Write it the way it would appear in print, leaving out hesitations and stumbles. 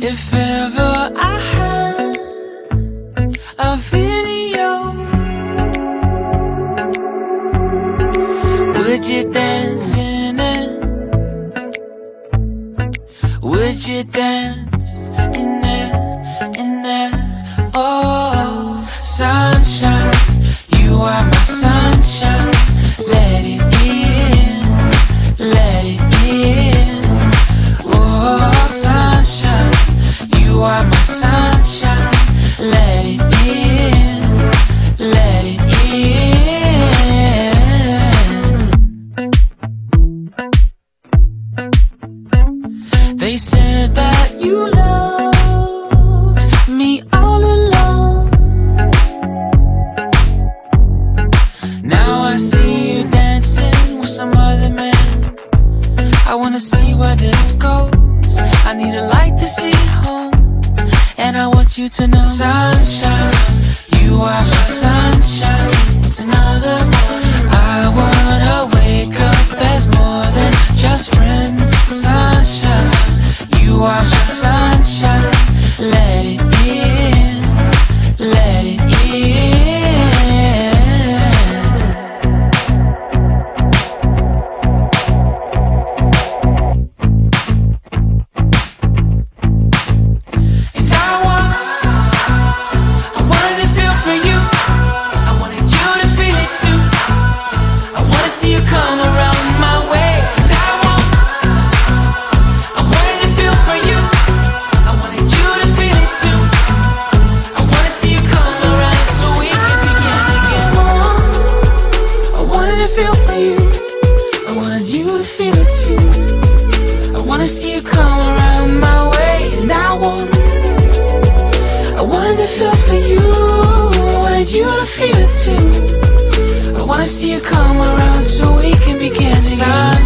If ever I had a video, would you dance in it? Would you dance in it, in it? Oh, sunshine, you are my sunshine. Let it in, let it in. Oh, sunshine, you are my sunshine. Let it in, let it in. They said that you loved me all along. Now I see you dancing with some other man. I wanna see where this goes. I need a light to see home, and I want you to know, sunshine, you are my sunshine. It's another morning. I wanna wake up as more than just friends. Sunshine, you are my sunshine. Let it in, let it in. And I wanted to feel for you. I wanted you to feel it too. I wanna see you come around my way. And I wanted to feel for you. I wanted you to feel it too. I wanna see you come around so we can begin again. I wanted to feel for you. I wanted you to feel it too. I wanna see you come around my way. And I wanted to feel for you. I wanted you to feel it too. I wanna see you come around so we can begin again.